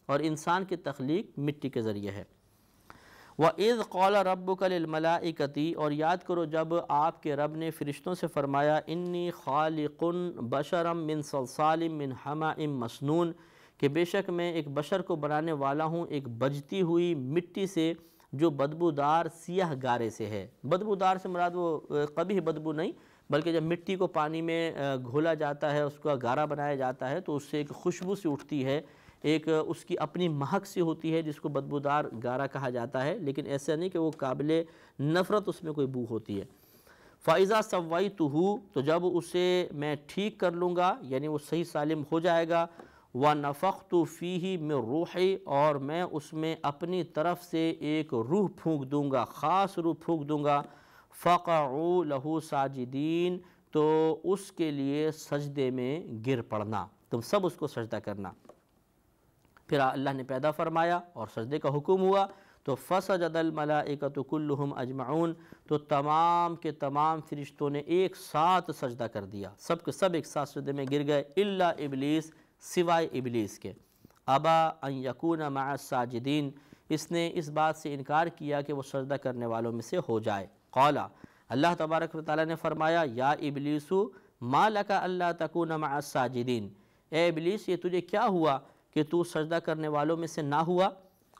اور انسان کی تخلیق مٹی کے ذریعے ہے۔ وَإِذْ قَالَ رَبُّكَ لِلْمَلَائِكَةِ، اور یاد کرو جب آپ کے رب نے فرشتوں سے فرمایا انی خالق بشرا من صلصال من حماء مسنون، کہ بے شک میں ایک بشر کو بنانے والا ہوں ایک بجتی ہوئی مٹی سے جو بدبودار سیاہ گارے سے ہے۔ بدبودار سے مراد وہ قبیح بدبو نہیں، بلکہ جب مٹی کو پانی میں گھولا جاتا ہے، اس کا گارا بنایا جاتا ہے تو اس سے ایک خوشبو سی اٹھتی ہے، ایک اس کی اپنی مہک سی ہوتی ہے جس کو بدبودار گارا کہا جاتا ہے، لیکن ایسا نہیں کہ وہ قابل نفرت اس میں کوئی بو ہوتی ہے۔ فَإِذَا سَوَّيْتُهُ، تو جب اسے میں ٹھیک کر لوں گا یعنی وہ صحیح سالم ہو جائے گا، وَنَفَخْتُ فِيهِ مِن رُوحِي، اور میں اس میں اپنی طرف سے ایک روح پھونک دوں گا، خاص روح پھونک دوں گا، فَقَعُوا لَهُ سَاجِدِينَ، تو اس کے لیے سجدے میں گر پڑنا، تم سب اس کو سجدہ کرنا۔ پھر اللہ نے پیدا فرمایا اور سجدے کا حکم ہوا تو فَسَجَدَ الْمَلَائِكَةُ كُلُّهُمْ أَجْمَعُونَ، تو تمام کے تمام فرشتوں نے ایک ساتھ سجدہ کر دیا، سب کے سب ایک ساتھ سجدے میں گر گئے، الا ابلیس، سوائے ابلیس کے۔ ابا ان یکون مع الساجدین، اس نے اس بات سے انکار کیا کہ وہ سجدہ کرنے والوں میں سے ہو جائے۔ قال، اللہ تبارک و تعالیٰ نے فرمایا یا ابلیس ما لک الا تکون مع الساجدین، اے ابلیس یہ تجھے کیا ہوا کہ تو سجدہ کرنے والوں میں سے نہ ہوا؟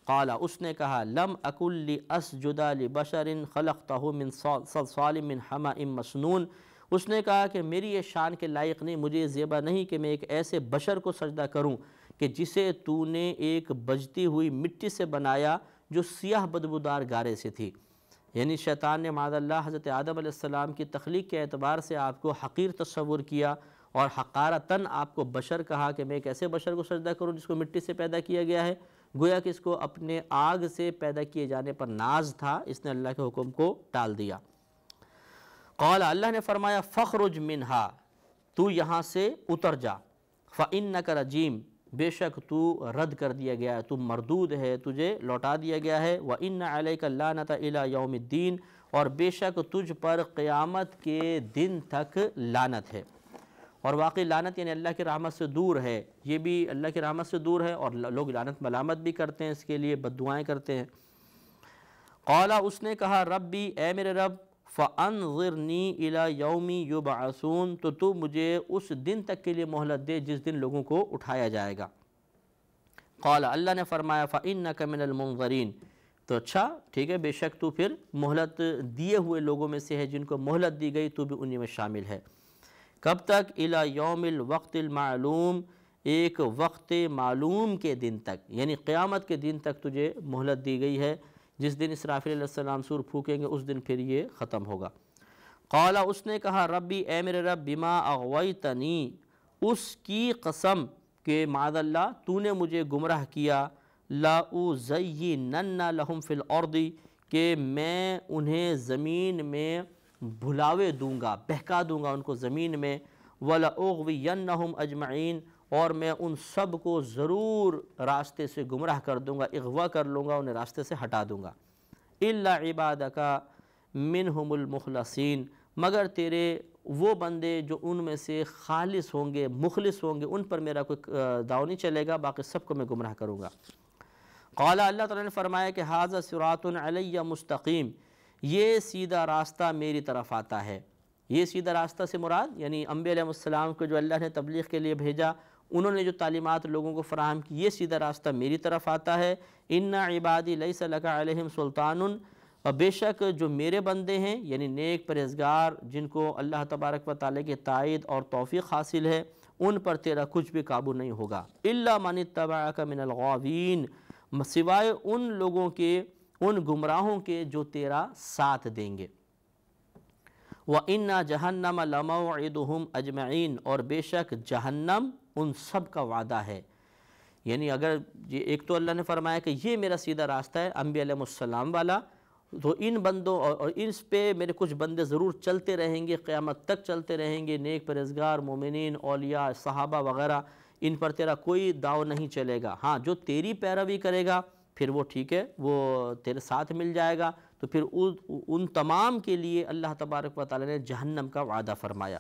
قال، اس نے کہا لم اکن لاسجد لبشر خلقتہ من صلصال من حمأ مسنون، اس نے کہا کہ میری یہ شان کے لائق نہیں، مجھے یہ زیبا نہیں کہ میں ایک ایسے بشر کو سجدہ کروں کہ جسے تو نے ایک بجتی ہوئی مٹی سے بنایا جو سیاہ بدبودار گارے سے تھی۔ یعنی شیطان نے معاذ اللہ حضرت آدم علیہ السلام کی تخلیق کے اعتبار سے آپ کو حقیر تصور کیا اور حقارتاً آپ کو بشر کہا کہ میں ایک ایسے بشر کو سجدہ کروں جس کو مٹی سے پیدا کیا گیا ہے، گویا کہ اس کو اپنے آگ سے پیدا کیے جانے پر ناز تھا، اس نے اللہ کے حکم کو ٹال دیا۔ قال، اللہ نے فرمایا فخرج منہا، تو یہاں سے اتر جا، فإنک رجیم، بے شک تو رد کر دیا گیا ہے، تو مردود ہے، تجھے لوٹا دیا گیا ہے، وإن علیک اللعنۃ الی یوم الدین، اور بے شک تجھ پر قیامت کے دن تک لعنت ہے۔ اور واقعی لعنت یعنی اللہ کی رحمت سے دور ہے، یہ بھی اللہ کی رحمت سے دور ہے اور لوگ لعنت ملامت بھی کرتے ہیں، اس کے لیے بد دعائیں کرتے ہیں۔ قال، اس نے کہا ربی، اے میرے رب، فَأَنظِرْنِي إِلَى يَوْمِ يُبْعَثُونَ، تو مجھے اس دن تک کے لیے مہلت دے جس دن لوگوں کو اٹھایا جائے گا۔ قال، اللہ نے فرمایا فَإِنَّكَ مِنَ الْمُنظَرِينَ، تو اچھا ٹھیک ہے، بے شک تو پھر مہلت دیے ہوئے لوگوں میں سے ہے، جن کو مہلت دی گئی تو بھی انہی میں شامل ہے۔ کب تک؟ إِلَى يَوْمِ الْوَقْتِ الْمَعْلُومِ، ایک وقت معلوم کے دن تک، یعنی قیامت کے دن تک تجھے مہلت دی گئی ہے، جس دن اسرافیل علیہ السلام سور پھونکیں گے اس دن پھر یہ ختم ہوگا۔ قال، اس نے کہا ربی، اے میرے رب، بما اغویتنی، اس کی قسم کہ معاذ اللہ تو نے مجھے گمراہ کیا، لَأُزَيِّنَنَّ لَهُمْ فِي الْأَرْضِ، کہ میں انہیں زمین میں بھلاوے دوں گا، بہکا دوں گا ان کو زمین میں، وَلَأُغْوِيَنَّهُمْ أَجْمَعِينَ، اور میں ان سب کو ضرور راستے سے گمراہ کر دوں گا، اغوا کر لوں گا، انہیں راستے سے ہٹا دوں گا۔ إِلَّا عِبَادَكَ مِنْهُمُ الْمُخْلَصِينَ، مگر تیرے وہ بندے جو ان میں سے خالص ہوں گے، مخلص ہوں گے، ان پر میرا کوئی داؤ نہیں چلے گا، باقی سب کو میں گمراہ کروں گا۔ قال، اللہ تعالیٰ نے فرمایا کہ ھذا صراط علی مستقیم، یہ سیدھا راستہ میری طرف آتا ہے۔ یہ سیدھا راستہ سے مراد یعنی انبیاء علیہ السلام کو جو اللہ نے تبلیغ کے لیے بھیجا، انہوں نے جو تعلیمات لوگوں کو فراہم کی، یہ سیدھا راستہ میری طرف آتا ہے۔ ان عبادی لیس لک علیہم سلطان، اور بے شک جو میرے بندے ہیں یعنی نیک پرہیزگار جن کو اللہ تبارک و تعالیٰ کی تائید اور توفیق حاصل ہے، ان پر تیرا کچھ بھی قابو نہیں ہوگا۔ الا من اتبعک من الغاوین، سوائے ان لوگوں کے، ان گمراہوں کے جو تیرا ساتھ دیں گے۔ وَإِنَّ جَهَنَّمَ لَمَوْعِدُهُمْ أَجْمَعِينَ، اور بے شک جہنم ان سب کا وعدہ ہے۔ یعنی اگر ایک تو اللہ نے فرمایا کہ یہ میرا سیدھا راستہ ہے انبیاء علیہ السلام والا، تو ان بندوں اور اس پہ میرے کچھ بندے ضرور چلتے رہیں گے، قیامت تک چلتے رہیں گے، نیک پرہیزگار مومنین، اولیاء، صحابہ وغیرہ، ان پر تیرا کوئی داؤ نہیں چلے گا۔ ہاں جو تیری پیروی کرے گا پھر وہ ٹھیک ہے، وہ تیرے ساتھ مل جائے گا، تو پھر ان تمام کے لیے اللہ تبارک و تعالیٰ نے جہنم کا وعدہ فرمایا۔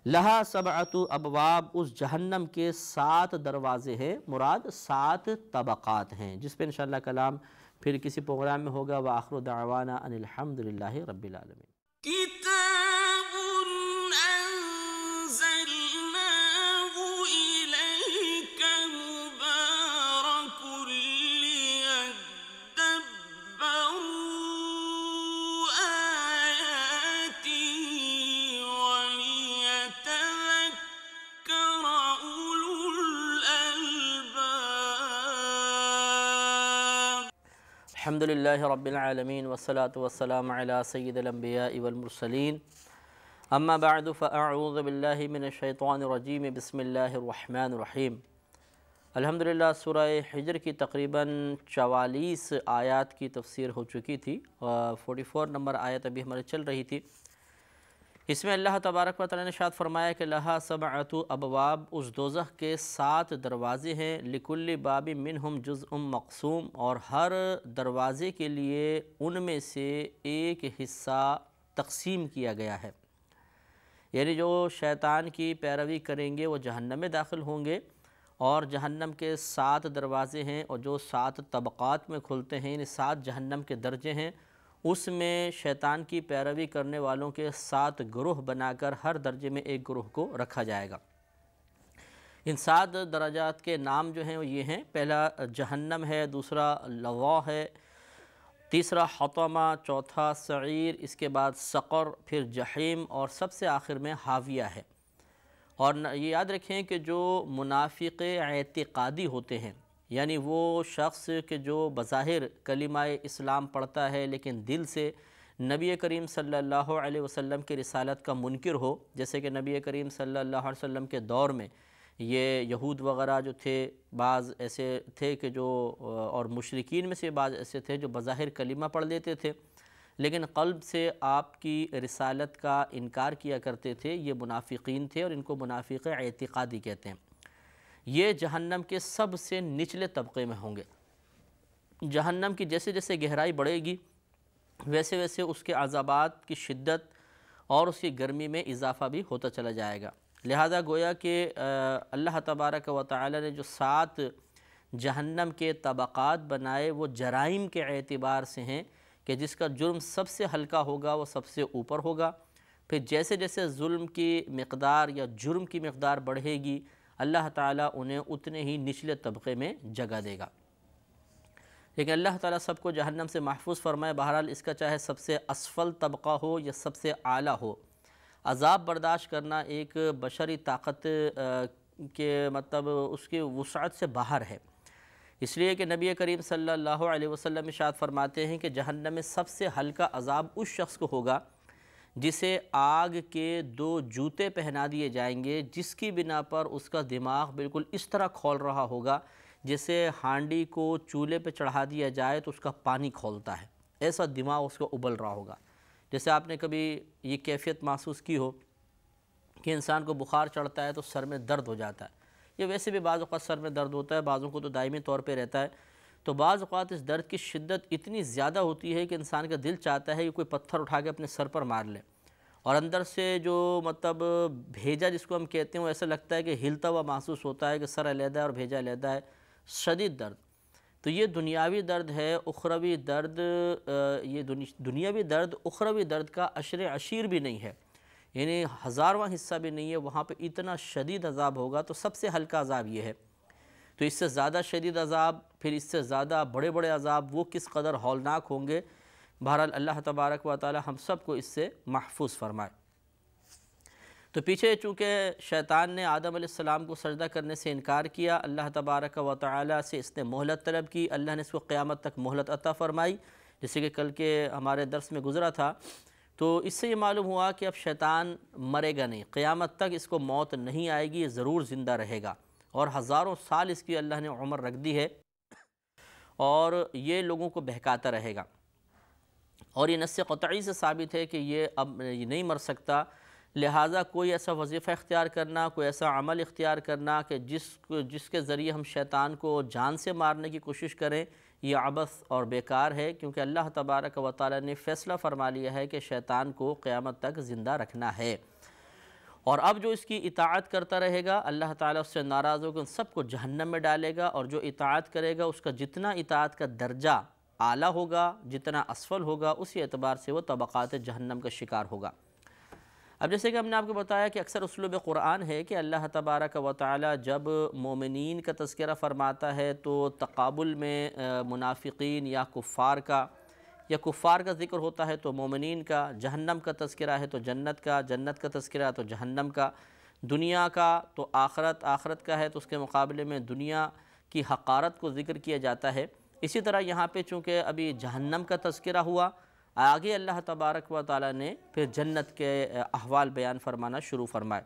لہا سبعۃ ابواب، اس جہنم کے 7 دروازے ہیں، مراد 7 طبقات ہیں، جس پہ انشاءاللہ کلام پھر کسی پروگرام میں ہوگا۔ وآخر دعوانا ان الحمد للہ رب العالمین۔ کتاب انزلناه الیک مبارک لیدبروا آیاته ولیتذکر اولو الالباب۔ الحمدللہ رب العالمین والصلاة والسلام علی سید الانبیاء والمرسلین، اما بعد فاعوذ باللہ من الشیطان الرجیم، بسم اللہ الرحمن الرحیم۔ الحمدللہ سورہ حجر کی تقریباً 44 آیات کی تفسیر ہو چکی تھی، اور 44 نمبر آیت ابھی ہماری چل رہی تھی۔ اس میں اللہ تبارک و تعالیٰ نے ارشاد فرمایا کہ لہا سبعۃ ابواب، اس دوزخ کے 7 دروازے ہیں، لکل باب منہم جزء مقسوم، اور ہر دروازے کے لیے ان میں سے ایک حصہ تقسیم کیا گیا ہے، یعنی جو شیطان کی پیروی کریں گے وہ جہنم میں داخل ہوں گے، اور جہنم کے 7 دروازے ہیں، اور جو 7 طبقات میں کھلتے ہیں، یعنی 7 جہنم کے درجے ہیں، اس میں شیطان کی پیروی کرنے والوں کے 7 گروہ بنا کر ہر درجے میں ایک گروہ کو رکھا جائے گا۔ ان 7 درجات کے نام جو ہیں وہ یہ ہیں، پہلا جہنم ہے، دوسرا لظا ہے، تیسرا حطمہ، چوتھا سعیر، اس کے بعد سقر، پھر جحیم، اور سب سے آخر میں حاویہ ہے۔ اور یہ یاد رکھیں کہ جو منافق اعتقادی ہوتے ہیں، یعنی وہ شخص کہ جو بظاہر کلمہ اسلام پڑھتا ہے لیکن دل سے نبی کریم صلی اللہ علیہ وسلم کی رسالت کا منکر ہو، جیسے کہ نبی کریم صلی اللہ علیہ وسلم کے دور میں یہ یہود وغیرہ جو تھے، بعض ایسے تھے کہ جو، اور مشرکین میں سے بعض ایسے تھے جو بظاہر کلمہ پڑھ لیتے تھے لیکن قلب سے آپ کی رسالت کا انکار کیا کرتے تھے، یہ منافقین تھے، اور ان کو منافق اعتقادی کہتے ہیں۔ یہ جہنم کے سب سے نچلے طبقے میں ہوں گے۔ جہنم کی جیسے جیسے گہرائی بڑھے گی ویسے ویسے اس کے عذابات کی شدت اور اس کی گرمی میں اضافہ بھی ہوتا چلا جائے گا۔ لہذا گویا کہ اللہ تبارک و تعالی نے جو 7 جہنم کے طبقات بنائے وہ جرائم کے اعتبار سے ہیں، کہ جس کا جرم سب سے ہلکا ہوگا وہ سب سے اوپر ہوگا، پھر جیسے جیسے ظلم کی مقدار یا جرم کی مقدار بڑھے گی اللہ تعالیٰ انہیں اتنے ہی نچلے طبقے میں جگہ دے گا۔ لیکن اللہ تعالیٰ سب کو جہنم سے محفوظ فرمائے، بہرحال اس کا چاہے سب سے اسفل طبقہ ہو یا سب سے اعلیٰ ہو، عذاب برداشت کرنا ایک بشری طاقت کے مطلب اس کی وسعت سے باہر ہے۔ اس لیے کہ نبی کریم صلی اللہ علیہ وسلم ارشاد فرماتے ہیں کہ جہنم میں سب سے ہلکا عذاب اس شخص کو ہوگا جسے آگ کے 2 جوتے پہنا دیے جائیں گے، جس کی بنا پر اس کا دماغ بالکل اس طرح کھول رہا ہوگا جیسے ہانڈی کو چولہے پہ چڑھا دیا جائے تو اس کا پانی کھولتا ہے، ایسا دماغ اس کو ابل رہا ہوگا۔ جیسے آپ نے کبھی یہ کیفیت محسوس کی ہو کہ انسان کو بخار چڑھتا ہے تو سر میں درد ہو جاتا ہے، یہ ویسے بھی بعض اوقات سر میں درد ہوتا ہے، بعضوں کو تو دائمی طور پہ رہتا ہے، تو بعض اوقات اس درد کی شدت اتنی زیادہ ہوتی ہے کہ انسان کا دل چاہتا ہے کہ کوئی پتھر اٹھا کے اپنے سر پر مار لے، اور اندر سے جو مطلب بھیجا جس کو ہم کہتے ہیں وہ ایسا لگتا ہے کہ ہلتا ہوا محسوس ہوتا ہے کہ سر علیحدہ ہے اور بھیجا علیحدہ ہے، شدید درد۔ تو یہ دنیاوی درد ہے، اخروی درد، یہ دنیاوی درد اخروی درد کا عشر عشیر بھی نہیں ہے، یعنی 1000واں حصہ بھی نہیں ہے، وہاں پہ اتنا شدید عذاب ہوگا۔ تو سب سے ہلکا عذاب یہ ہے، تو اس سے زیادہ شدید عذاب، پھر اس سے زیادہ بڑے بڑے عذاب وہ کس قدر ہولناک ہوں گے۔ بہرحال اللہ تبارک و تعالی ہم سب کو اس سے محفوظ فرمائے۔ تو پیچھے چونکہ شیطان نے آدم علیہ السلام کو سجدہ کرنے سے انکار کیا، اللہ تبارک و تعالی سے اس نے مہلت طلب کی، اللہ نے اس کو قیامت تک مہلت عطا فرمائی، جیسے کہ کل کے ہمارے درس میں گزرا تھا۔ تو اس سے یہ معلوم ہوا کہ اب شیطان مرے گا نہیں، قیامت تک اس کو موت نہیں آئے گی، یہ ضرور زندہ رہے گا، اور ہزاروں سال اس کی اللہ نے عمر رکھ دی ہے، اور یہ لوگوں کو بہکاتا رہے گا۔ اور یہ نص قطعی سے ثابت ہے کہ یہ اب نہیں مر سکتا، لہٰذا کوئی ایسا وظیفہ اختیار کرنا، کوئی ایسا عمل اختیار کرنا کہ جس کے ذریعے ہم شیطان کو جان سے مارنے کی کوشش کریں، یہ عبث اور بیکار ہے، کیونکہ اللہ تبارک و تعالی نے فیصلہ فرما لیا ہے کہ شیطان کو قیامت تک زندہ رکھنا ہے۔ اور اب جو اس کی اطاعت کرتا رہے گا اللہ تعالیٰ اس سے ناراض ہوگا، ان سب کو جہنم میں ڈالے گا، اور جو اطاعت کرے گا اس کا جتنا اطاعت کا درجہ اعلیٰ ہوگا، جتنا اسفل ہوگا، اسی اعتبار سے وہ طبقات جہنم کا شکار ہوگا۔ اب جیسے کہ ہم نے آپ کو بتایا کہ اکثر اسلوب قرآن ہے کہ اللہ تبارک و تعالی جب مومنین کا تذکرہ فرماتا ہے تو تقابل میں منافقین یا کفار کا ذکر ہوتا ہے تو مومنین کا، جہنم کا تذکرہ ہے تو جنت کا تذکرہ ہے تو جہنم کا، دنیا کا تو آخرت کا ہے تو اس کے مقابلے میں دنیا کی حقارت کو ذکر کیا جاتا ہے۔ اسی طرح یہاں پہ چونکہ ابھی جہنم کا تذکرہ ہوا، آگے اللہ تبارک و تعالیٰ نے پھر جنت کے احوال بیان فرمانا شروع فرمائے۔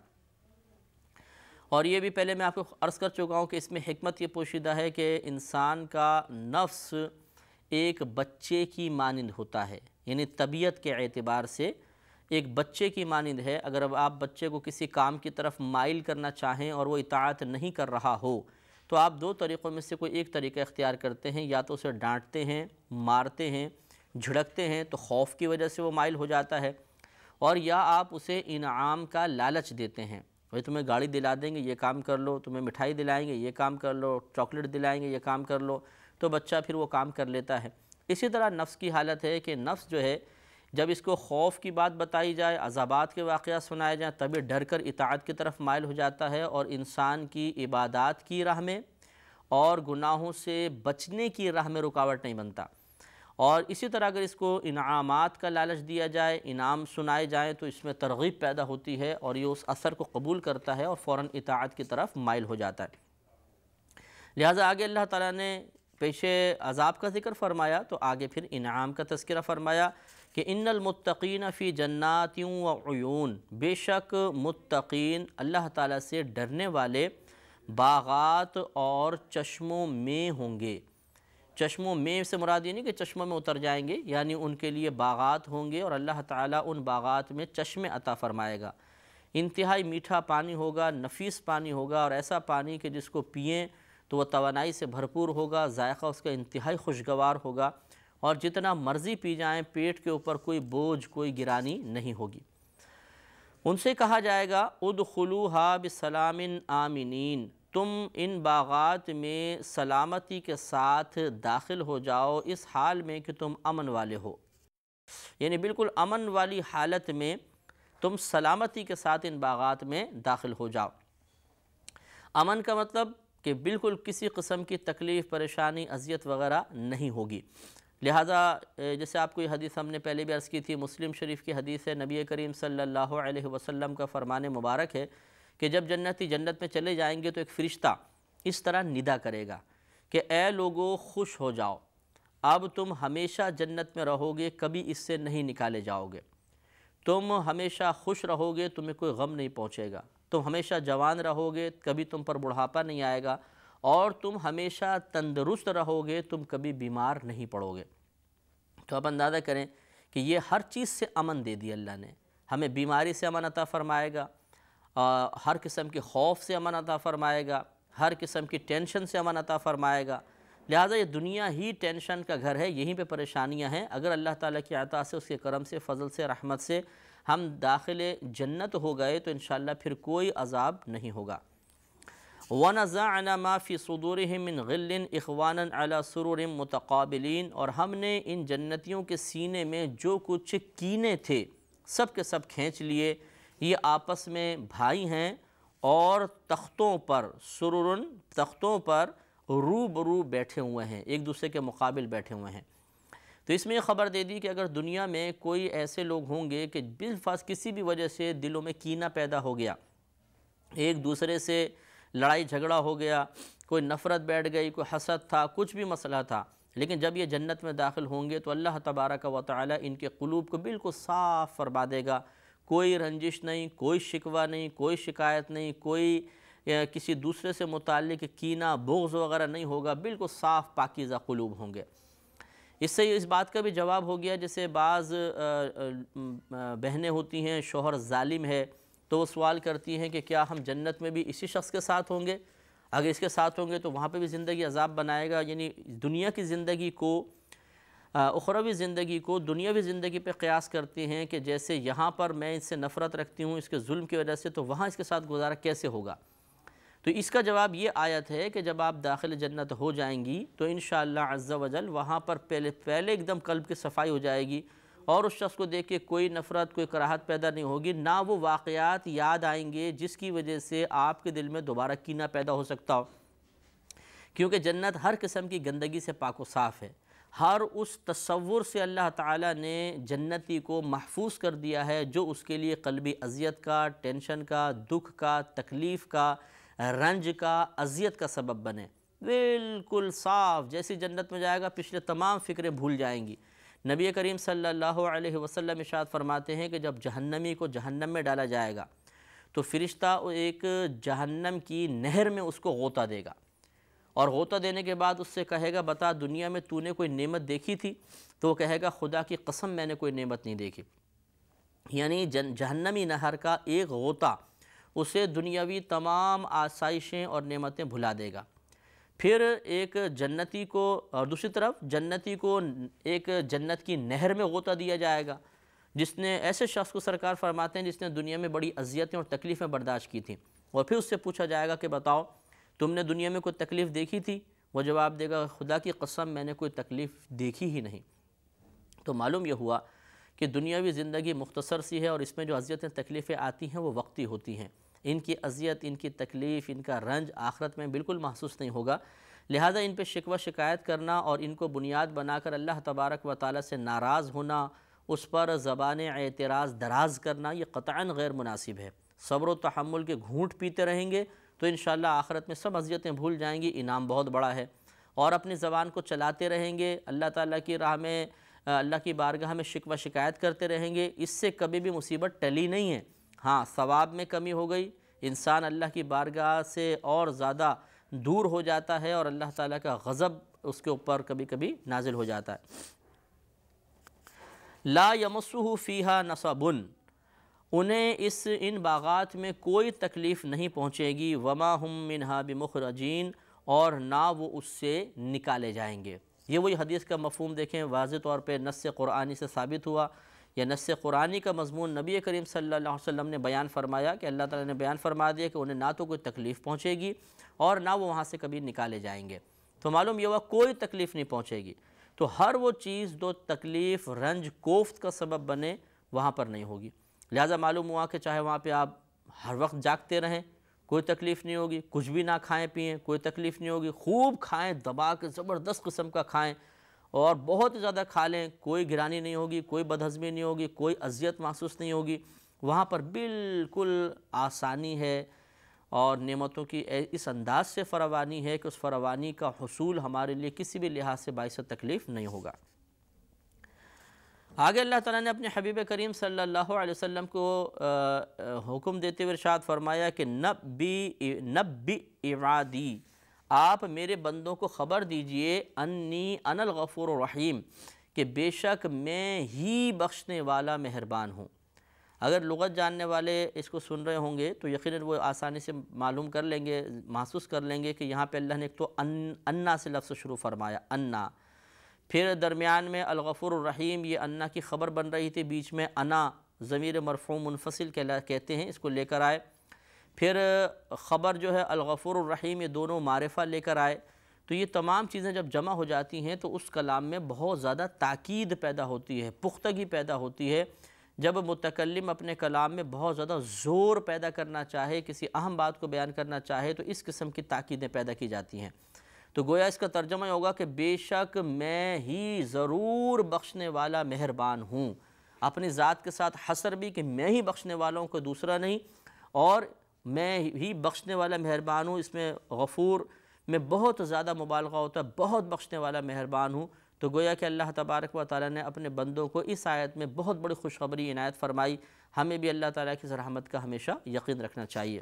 اور یہ بھی پہلے میں آپ کو عرض کر چکا ہوں کہ اس میں حکمت یہ پوشیدہ ہے کہ انسان کا نفس ایک بچے کی مانند ہوتا ہے، یعنی طبیعت کے اعتبار سے ایک بچے کی مانند ہے۔ اگر اب آپ بچے کو کسی کام کی طرف مائل کرنا چاہیں اور وہ اطاعت نہیں کر رہا ہو تو آپ دو طریقوں میں سے کوئی ایک طریقہ اختیار کرتے ہیں، یا تو اسے ڈانٹتے ہیں، مارتے ہیں، جھڑکتے ہیں تو خوف کی وجہ سے وہ مائل ہو جاتا ہے، اور یا آپ اسے انعام کا لالچ دیتے ہیں، بھئی تمہیں گاڑی دلا دیں گے یہ کام کر لو، تمہیں مٹھائی دلائیں گے یہ کام کر لو، چاکلیٹ دلائیں گے یہ کام کر لو، تو بچہ پھر وہ کام کر لیتا ہے۔ اسی طرح نفس کی حالت ہے کہ نفس جو ہے جب اس کو خوف کی بات بتائی جائے، عذابات کے واقعات سنائے جائیں، تبھی ڈر کر اطاعت کی طرف مائل ہو جاتا ہے، اور انسان کی عبادات کی راہ میں اور گناہوں سے بچنے کی راہ میں رکاوٹ نہیں بنتا۔ اور اسی طرح اگر اس کو انعامات کا لالچ دیا جائے، انعام سنائے جائیں تو اس میں ترغیب پیدا ہوتی ہے اور یہ اس اثر کو قبول کرتا ہے اور فوراً اطاعت کی طرف مائل ہو جاتا ہے۔ لہٰذا آگے اللہ تعالیٰ نے پیشے عذاب کا ذکر فرمایا تو آگے پھر انعام کا تذکرہ فرمایا کہ ان المتقین فی جنات و عیون، بے شک متقین اللہ تعالیٰ سے ڈرنے والے باغات اور چشموں میں ہوں گے۔ چشموں میں سے مراد یہ نہیں کہ چشموں میں اتر جائیں گے، یعنی ان کے لیے باغات ہوں گے اور اللہ تعالیٰ ان باغات میں چشمے عطا فرمائے گا۔ انتہائی میٹھا پانی ہوگا، نفیس پانی ہوگا، اور ایسا پانی کہ جس کو پئیں تو وہ توانائی سے بھرپور ہوگا، ذائقہ اس کا انتہائی خوشگوار ہوگا، اور جتنا مرضی پی جائیں پیٹ کے اوپر کوئی بوجھ، کوئی گرانی نہیں ہوگی۔ ان سے کہا جائے گا ادخلوہا بسلام آمنین، تم ان باغات میں سلامتی کے ساتھ داخل ہو جاؤ اس حال میں کہ تم امن والے ہو، یعنی بالکل امن والی حالت میں تم سلامتی کے ساتھ ان باغات میں داخل ہو جاؤ۔ امن کا مطلب کہ بالکل کسی قسم کی تکلیف، پریشانی، اذیت وغیرہ نہیں ہوگی۔ لہٰذا جیسے آپ کو یہ حدیث ہم نے پہلے بھی عرض کی تھی، مسلم شریف کی حدیث ہے، نبی کریم صلی اللہ علیہ وسلم کا فرمان مبارک ہے کہ جب جنتی جنت میں چلے جائیں گے تو ایک فرشتہ اس طرح ندا کرے گا کہ اے لوگو خوش ہو جاؤ، اب تم ہمیشہ جنت میں رہو گے، کبھی اس سے نہیں نکالے جاؤ گے، تم ہمیشہ خوش رہو گے، تمہیں کوئی غم نہیں پہنچے گا، تم ہمیشہ جوان رہو گے، کبھی تم پر بڑھاپا نہیں آئے گا، اور تم ہمیشہ تندرست رہو گے، تم کبھی بیمار نہیں پڑو گے۔ تو آپ اندازہ کریں کہ یہ ہر چیز سے امن دے دی اللہ نے، ہمیں بیماری سے امن عطا فرمائے گا، ہر قسم کے خوف سے امن عطا فرمائے گا، ہر قسم کی ٹینشن سے امن عطا فرمائے گا۔ لہٰذا یہ دنیا ہی ٹینشن کا گھر ہے، یہیں پہ پریشانیاں ہیں۔ اگر اللہ تعالیٰ کی عطا سے، اس کے کرم سے، فضل سے، رحمت سے ہم داخل جنت ہو گئے تو انشاءاللہ پھر کوئی عذاب نہیں ہوگا۔ وَنَزَعْنَا مَا فِي صُدُورِهِم مِّن غِلٍّ إِخْوَانًا عَلَى سُرُرٍ مُتَقَابِلِينَ، اور ہم نے ان جنتیوں کے سینے میں جو کچھ کینے تھے سب کے سب کھینچ لیے، یہ آپس میں بھائی ہیں اور تختوں پر، سررن تختوں پر روبرو بیٹھے ہوئے ہیں، ایک دوسرے کے مقابل بیٹھے ہوئے ہیں۔ تو اس میں یہ خبر دے دی کہ اگر دنیا میں کوئی ایسے لوگ ہوں گے کہ بالفاظ کسی بھی وجہ سے دلوں میں کینہ پیدا ہو گیا، ایک دوسرے سے لڑائی جھگڑا ہو گیا، کوئی نفرت بیٹھ گئی، کوئی حسد تھا، کچھ بھی مسئلہ تھا، لیکن جب یہ جنت میں داخل ہوں گے تو اللہ تبارک و تعالی ان کے قلوب کو بالکل صاف فرما دے گا، کوئی رنجش نہیں، کوئی شکوہ نہیں، کوئی شکایت نہیں، کوئی کسی دوسرے سے متعلق کینہ، بغض وغیرہ نہیں ہوگا، بالکل صاف پاکیزہ قلوب ہوں گے۔ اس سے اس بات کا بھی جواب ہو گیا، جیسے بعض بہنیں ہوتی ہیں، شوہر ظالم ہے تو وہ سوال کرتی ہیں کہ کیا ہم جنت میں بھی اسی شخص کے ساتھ ہوں گے؟ اگر اس کے ساتھ ہوں گے تو وہاں پہ بھی زندگی عذاب بنائے گا، یعنی دنیا کی زندگی کو اخروی زندگی کو دنیاوی زندگی پہ قیاس کرتے ہیں کہ جیسے یہاں پر میں اس سے نفرت رکھتی ہوں اس کے ظلم کی وجہ سے، تو وہاں اس کے ساتھ گزارا کیسے ہوگا؟ تو اس کا جواب یہ آیت ہے کہ جب آپ داخل جنت ہو جائیں گی تو انشاءاللہ عز و جل وہاں پر پہلے ایک دم قلب کی صفائی ہو جائے گی، اور اس شخص کو دیکھ کے کوئی نفرت کوئی کراہت پیدا نہیں ہوگی، نہ وہ واقعات یاد آئیں گے جس کی وجہ سے آپ کے دل میں دوبارہ کینہ پیدا ہو سکتا ہو، کیونکہ جنت ہر قسم کی گندگی سے پاک و صاف ہے۔ ہر اس تصور سے اللہ تعالیٰ نے جنتی کو محفوظ کر دیا ہے جو اس کے لیے قلبی اذیت کا، ٹینشن کا، دکھ کا، تکلیف کا، رنج کا، اذیت کا سبب بنے۔ بالکل صاف، جیسی جنت میں جائے گا پچھلے تمام فکریں بھول جائیں گی۔ نبی کریم صلی اللہ علیہ وسلم ارشاد فرماتے ہیں کہ جب جہنمی کو جہنم میں ڈالا جائے گا تو فرشتہ ایک جہنم کی نہر میں اس کو غوطہ دے گا، اور غوطہ دینے کے بعد اس سے کہے گا بتا دنیا میں تو نے کوئی نعمت دیکھی تھی؟ تو وہ کہے گا خدا کی قسم میں نے کوئی نعمت نہیں دیکھی۔ یعنی جہنمی نہر کا ایک غوطہ اسے دنیاوی تمام آسائشیں اور نعمتیں بھلا دے گا۔ پھر ایک جنتی کو، اور دوسری طرف جنتی کو ایک جنت کی نہر میں غوطہ دیا جائے گا، جس نے ایسے شخص کو سرکار فرماتے ہیں جس نے دنیا میں بڑی اذیتیں اور تکلیفیں برداشت کی تھیں، اور پھر اس سے پوچھا جائے گا کہ بتاؤ تم نے دنیا میں کوئی تکلیف دیکھی تھی؟ وہ جواب دے گا خدا کی قسم میں نے کوئی تکلیف دیکھی ہی نہیں۔ تو معلوم یہ ہوا کہ دنیاوی زندگی مختصر سی ہے، اور اس میں جو اذیتیں تکلیفیں آتی ہیں وہ وقتی ہوتی ہیں۔ ان کی اذیت، ان کی تکلیف، ان کا رنج آخرت میں بالکل محسوس نہیں ہوگا، لہذا ان پہ شکوہ شکایت کرنا اور ان کو بنیاد بنا کر اللہ تبارک و تعالیٰ سے ناراض ہونا، اس پر زبان اعتراض دراز کرنا، یہ قطعاً غیر مناسب ہے۔ صبر و تحمل کے گھونٹ پیتے رہیں گے تو انشاءاللہ آخرت میں سب اذیتیں بھول جائیں گی، انعام بہت بڑا ہے۔ اور اپنی زبان کو چلاتے رہیں گے، اللہ تعالیٰ کی راہ میں، اللہ کی بارگاہ میں شکوہ شکایت کرتے رہیں گے، اس سے کبھی بھی مصیبت ٹلی نہیں ہے۔ ہاں، ثواب میں کمی ہو گئی، انسان اللہ کی بارگاہ سے اور زیادہ دور ہو جاتا ہے، اور اللہ تعالیٰ کا غضب اس کے اوپر کبھی کبھی نازل ہو جاتا ہے۔ لا یمسہ فیہا نصب، انہیں ان باغات میں کوئی تکلیف نہیں پہنچے گی، وما ہم منہا بمخرجین، اور نہ وہ اس سے نکالے جائیں گے۔ یہ وہی حدیث کا مفہوم دیکھیں، واضح طور پہ نص قرآنی سے ثابت ہوا، یا نص قرآنی کا مضمون نبی کریم صلی اللہ علیہ وسلم نے بیان فرمایا کہ اللہ تعالیٰ نے بیان فرما دیا کہ انہیں نہ تو کوئی تکلیف پہنچے گی اور نہ وہ وہاں سے کبھی نکالے جائیں گے۔ تو معلوم یہ ہوا کوئی تکلیف نہیں پہنچے گی، تو ہر وہ چیز جو تکلیف، رنج، کوفت کا سبب بنے وہاں پر نہیں ہوگی۔ لہٰذا معلوم ہوا کہ چاہے وہاں پہ آپ ہر وقت جاگتے رہیں کوئی تکلیف نہیں ہوگی، کچھ بھی نہ کھائیں پئیں کوئی تکلیف نہیں ہوگی، خوب کھائیں، دبا کے زبردست قسم کا کھائیں اور بہت زیادہ کھا لیں، کوئی گرانی نہیں ہوگی، کوئی بدہضمی نہیں ہوگی، کوئی اذیت محسوس نہیں ہوگی، وہاں پر بالکل آسانی ہے، اور نعمتوں کی اس انداز سے فراوانی ہے کہ اس فراوانی کا حصول ہمارے لیے کسی بھی لحاظ سے باعث تکلیف نہیں ہوگا۔ آگے اللہ تعالیٰ نے اپنے حبیب کریم صلی اللہ علیہ وسلم کو حکم دیتے ہوئے ارشاد فرمایا کہ نبی عبادی، آپ میرے بندوں کو خبر دیجئے، انی انا الغفور الرحیم، کہ بے شک میں ہی بخشنے والا مہربان ہوں۔ اگر لغت جاننے والے اس کو سن رہے ہوں گے تو یقیناً وہ آسانی سے معلوم کر لیں گے، محسوس کر لیں گے کہ یہاں پہ اللہ نے ایک تو انا سے لفظ شروع فرمایا، انا، پھر درمیان میں الغفور الرحیم، یہ انا کی خبر بن رہی تھی، بیچ میں انا ضمیر مرفوع منفصل کہتے ہیں اس کو لے کر آئے، پھر خبر جو ہے الغفور الرحیم، یہ دونوں معرفہ لے کر آئے۔ تو یہ تمام چیزیں جب جمع ہو جاتی ہیں تو اس کلام میں بہت زیادہ تاکید پیدا ہوتی ہے، پختگی پیدا ہوتی ہے۔ جب متکلم اپنے کلام میں بہت زیادہ زور پیدا کرنا چاہے، کسی اہم بات کو بیان کرنا چاہے، تو اس قسم کی تاکیدیں پیدا کی جاتی ہیں۔ تو گویا اس کا ترجمہ یہ ہوگا کہ بے شک میں ہی ضرور بخشنے والا مہربان ہوں، اپنی ذات کے ساتھ حصر بھی کہ میں ہی بخشنے والوں کو دوسرا نہیں، اور میں ہی بخشنے والا مہربان ہوں، اس میں غفور میں بہت زیادہ مبالغہ ہوتا ہے، بہت بخشنے والا مہربان ہوں۔ تو گویا کہ اللہ تبارک و تعالیٰ نے اپنے بندوں کو اس آیت میں بہت بڑی خوشخبری عنایت فرمائی، ہمیں بھی اللہ تعالیٰ کی رحمت کا ہمیشہ یقین رکھنا چاہیے۔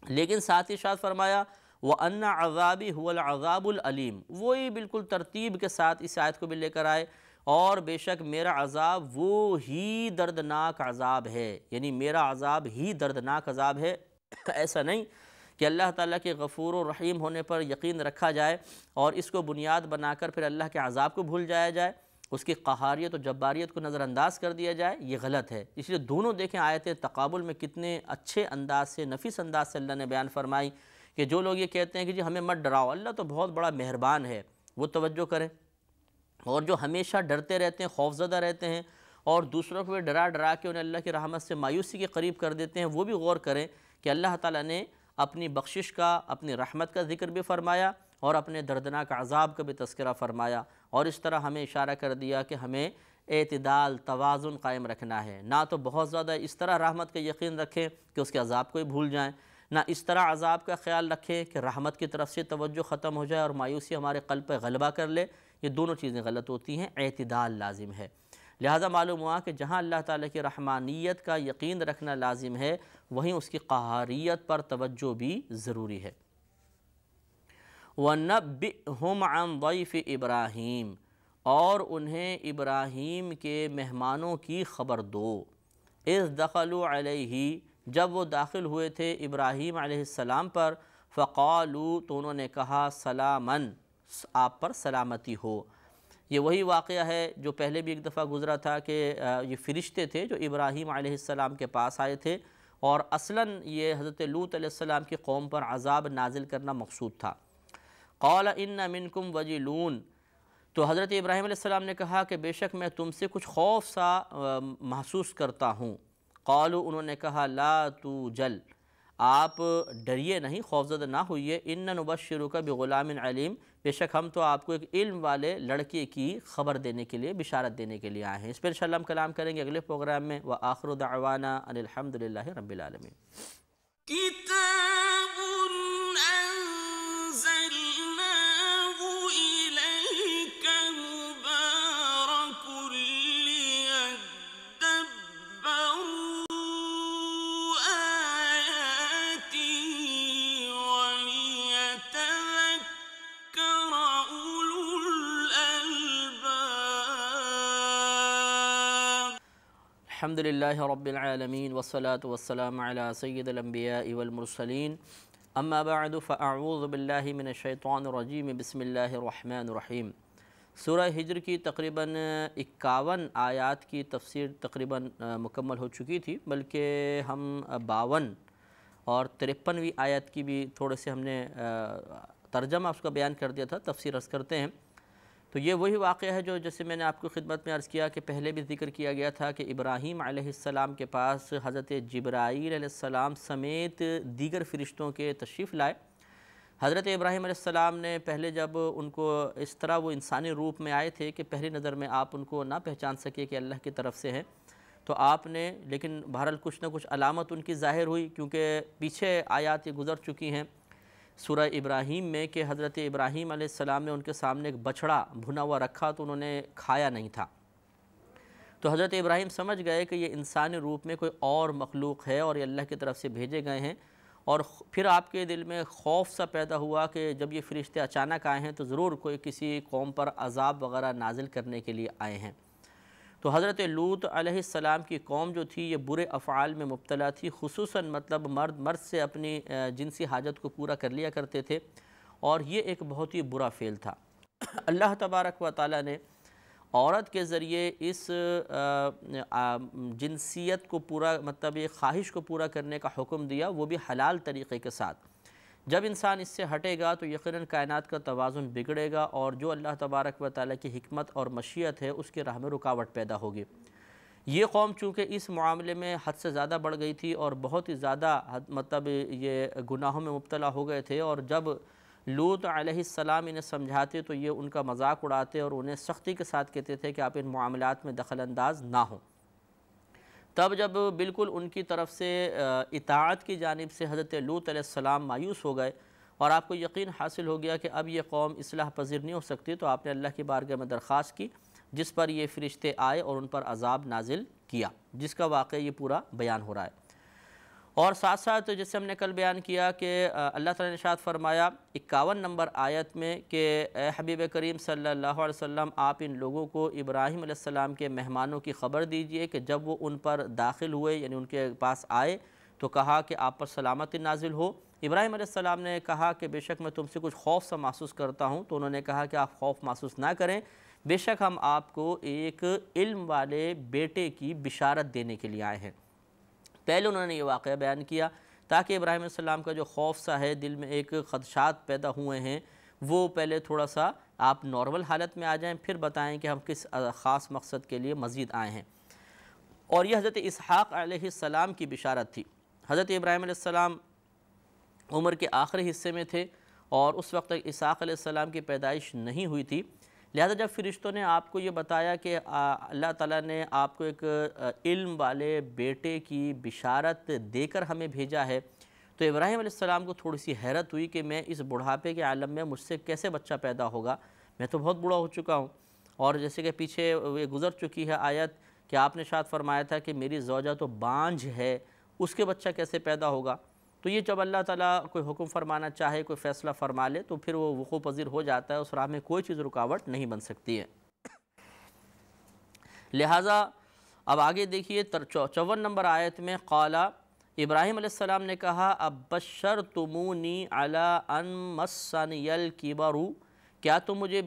لیکن ساتھ ہی ارشاد فرمایا وَأَنَّ عَذَابِي هُوَ الْعَذَابُ الْأَلِيمُ، وہی بالکل ترتیب کے ساتھ اس آیت کو بھی لے کر آئے، اور بے شک میرا عذاب وہ ہی دردناک عذاب ہے، یعنی میرا عذاب ہی دردناک عذاب ہے۔ ایسا نہیں کہ اللہ تعالیٰ کے غفور و رحیم ہونے پر یقین رکھا جائے اور اس کو بنیاد بنا کر پھر اللہ کے عذاب کو بھول جایا جائے، اس کی قہاریت و جباریت کو نظر انداز کر دیا جائے، یہ غلط ہے۔ اس لیے دونوں دیکھیں آیت تقابل میں کتنے اچھے انداز سے، نفیس انداز سے اللہ نے بیان فرمائی کہ جو لوگ یہ کہتے ہیں کہ جی ہمیں مت ڈراؤ، اللہ تو بہت بڑا مہربان ہے، وہ توجہ کریں، اور جو ہمیشہ ڈرتے رہتے ہیں، خوفزدہ رہتے ہیں اور دوسروں کو بھی ڈرا ڈرا کے انہیں اللہ کی رحمت سے مایوسی کے قریب کر دیتے ہیں، وہ بھی غور کریں کہ اللہ تعالیٰ نے اپنی بخشش کا، اپنی رحمت کا ذکر بھی فرمایا اور اپنے دردناک عذاب کا بھی تذکرہ فرمایا، اور اس طرح ہمیں اشارہ کر دیا کہ ہمیں اعتدال، توازن قائم رکھنا ہے، نہ تو بہت زیادہ اس طرح رحمت کا یقین رکھیں کہ اس کے عذاب کو ہی بھول جائیں، نہ اس طرح عذاب کا خیال رکھیں کہ رحمت کی طرف سے توجہ ختم ہو جائے اور مایوسی ہمارے قلب پہ غلبہ کر لے۔ یہ دونوں چیزیں غلط ہوتی ہیں، اعتدال لازم ہے۔ لہذا معلوم ہوا کہ جہاں اللہ تعالیٰ کی رحمانیت کا یقین رکھنا لازم ہے، وہیں اس کی قہاریت پر توجہ بھی ضروری ہے۔ وَنَبِّئْهُمْ عَنْ ضَيْفِ إِبْرَاهِيمَ، اور انہیں ابراہیم کے مہمانوں کی خبر دو۔ اِذْ دَخَلُوا عَلَيْهِ، جب وہ داخل ہوئے تھے ابراہیم علیہ السلام پر، فَقَالُوا، تو انہوں نے کہا، سَلَامًا، آپ پر سلامتی ہو۔ یہ وہی واقعہ ہے جو پہلے بھی ایک دفعہ گزرا تھا کہ یہ فرشتے تھے جو ابراہیم علیہ السلام کے پاس آئے تھے، اور اصلاً یہ حضرت لوط علیہ السلام کی قوم پر عذاب نازل کرنا مقصود تھا۔ قال ان منکم وجلون، تو حضرت ابراہیم علیہ السلام نے کہا کہ بے شک میں تم سے کچھ خوف سا محسوس کرتا ہوں۔ قالوا، انہوں نے کہا، لا توجل، آپ ڈریے نہیں، خوفزدہ نہ ہوئیے، ان نبشرک بغلام علیم، بے شک ہم تو آپ کو ایک علم والے لڑکے کی خبر دینے کے لیے، بشارت دینے کے لیے آئے ہیں۔ اس پر انشاءاللہ ہم کلام کریں گے اگلے پروگرام میں۔ وآخر دعوانا ان الحمدللہ رب العالمین۔ كتاب أنزلناه إليك مبارك ليدبروا آياته وليتذكر أولو الألباب۔ الحمدللہ رب العالمین والصلاة والسلام علی سید الانبیاء والمرسلین، اما بعد فاعوذ باللہ من الشیطان الرجیم، بسم اللہ الرحمن الرحیم۔ سورہ ہجر کی تقریباً 51 آیات کی تفسیر تقریباً مکمل ہو چکی تھی، بلکہ ہم 52 اور 53ویں آیت کی بھی تھوڑے سے ہم نے ترجمہ اس کا بیان کر دیا تھا، تفسیر عرض کرتے ہیں۔ تو یہ وہی واقعہ ہے جو جیسے میں نے آپ کو خدمت میں عرض کیا کہ پہلے بھی ذکر کیا گیا تھا کہ ابراہیم علیہ السلام کے پاس حضرت جبرائیل علیہ السلام سمیت دیگر فرشتوں کے تشریف لائے۔ حضرت ابراہیم علیہ السلام نے پہلے جب ان کو اس طرح وہ انسانی روپ میں آئے تھے کہ پہلی نظر میں آپ ان کو نہ پہچان سکے کہ اللہ کی طرف سے ہیں، تو آپ نے، لیکن بہرحال کچھ نہ کچھ علامت ان کی ظاہر ہوئی، کیونکہ پیچھے آیات یہ گزر چکی ہیں سورہ ابراہیم میں کہ حضرت ابراہیم علیہ السلام نے ان کے سامنے ایک بچڑا بھنا ہوا رکھا تو انہوں نے کھایا نہیں تھا، تو حضرت ابراہیم سمجھ گئے کہ یہ انسانی روپ میں کوئی اور مخلوق ہے اور یہ اللہ کی طرف سے بھیجے گئے ہیں، اور پھر آپ کے دل میں خوف سا پیدا ہوا کہ جب یہ فرشتے اچانک آئے ہیں تو ضرور کوئی کسی قوم پر عذاب وغیرہ نازل کرنے کے لیے آئے ہیں۔ تو حضرت لوط علیہ السلام کی قوم جو تھی یہ برے افعال میں مبتلا تھی، خصوصاً مطلب مرد سے اپنی جنسی حاجت کو پورا کر لیا کرتے تھے، اور یہ ایک بہت ہی برا فعل تھا۔ اللہ تبارک و تعالیٰ نے عورت کے ذریعے اس جنسیت کو پورا، مطلب یہ خواہش کو پورا کرنے کا حکم دیا، وہ بھی حلال طریقے کے ساتھ۔ جب انسان اس سے ہٹے گا تو یقیناً کائنات کا توازن بگڑے گا، اور جو اللہ تبارک و تعالیٰ کی حکمت اور مشیت ہے اس کے راہ میں رکاوٹ پیدا ہوگی۔ یہ قوم چونکہ اس معاملے میں حد سے زیادہ بڑھ گئی تھی اور بہت ہی زیادہ مطلب یہ گناہوں میں مبتلا ہو گئے تھے، اور جب لوط علیہ السلام انہیں سمجھاتے تو یہ ان کا مذاق اڑاتے اور انہیں سختی کے ساتھ کہتے تھے کہ آپ ان معاملات میں دخل انداز نہ ہوں۔ تب جب بالکل ان کی طرف سے اطاعت کی جانب سے حضرت لوط علیہ السلام مایوس ہو گئے اور آپ کو یقین حاصل ہو گیا کہ اب یہ قوم اصلاح پذیر نہیں ہو سکتی، تو آپ نے اللہ کی بارگاہ میں درخواست کی، جس پر یہ فرشتے آئے اور ان پر عذاب نازل کیا، جس کا واقعہ یہ پورا بیان ہو رہا ہے۔ اور ساتھ ساتھ جیسے ہم نے کل بیان کیا کہ اللہ تعالیٰ نے ارشاد فرمایا 51 نمبر آیت میں کہ اے حبیب کریم صلی اللہ علیہ وسلم، آپ ان لوگوں کو ابراہیم علیہ السلام کے مہمانوں کی خبر دیجئے کہ جب وہ ان پر داخل ہوئے، یعنی ان کے پاس آئے، تو کہا کہ آپ پر سلامتی نازل ہو۔ ابراہیم علیہ السلام نے کہا کہ بے شک میں تم سے کچھ خوف سا محسوس کرتا ہوں، تو انہوں نے کہا کہ آپ خوف محسوس نہ کریں، بے شک ہم آپ کو ایک علم والے بیٹے کی بشارت دینے کے لیے آئے ہیں۔ پہلے انہوں نے یہ واقعہ بیان کیا تاکہ ابراہیم علیہ السلام کا جو خوف سا ہے، دل میں ایک خدشات پیدا ہوئے ہیں، وہ پہلے تھوڑا سا آپ نارمل حالت میں آ جائیں، پھر بتائیں کہ ہم کس خاص مقصد کے لیے مزید آئے ہیں۔ اور یہ حضرت اسحاق علیہ السلام کی بشارت تھی۔ حضرت ابراہیم علیہ السلام عمر کے آخری حصے میں تھے اور اس وقت تک اسحاق علیہ السلام کی پیدائش نہیں ہوئی تھی، لہذا جب فرشتوں نے آپ کو یہ بتایا کہ اللہ تعالیٰ نے آپ کو ایک علم والے بیٹے کی بشارت دے کر ہمیں بھیجا ہے، تو ابراہیم علیہ السلام کو تھوڑی سی حیرت ہوئی کہ میں اس بڑھاپے کے عالم میں مجھ سے کیسے بچہ پیدا ہوگا، میں تو بہت بوڑھا ہو چکا ہوں۔ اور جیسے کہ پیچھے یہ گزر چکی ہے آیت کہ آپ نے شاید فرمایا تھا کہ میری زوجہ تو بانجھ ہے، اس کے بچہ کیسے پیدا ہوگا۔ تو یہ جب اللہ تعالیٰ کوئی حکم فرمانا چاہے، کوئی فیصلہ فرما لے تو پھر وہ وقوع پذیر ہو جاتا ہے، اس راہ میں کوئی چیز رکاوٹ نہیں بن سکتی ہے۔ لہٰذا اب آگے دیکھیے 54 نمبر آیت میں قال، ابراہیم علیہ السلام نے کہا ابشرتمونی علی ان مسنی الکبر، کیا تم مجھے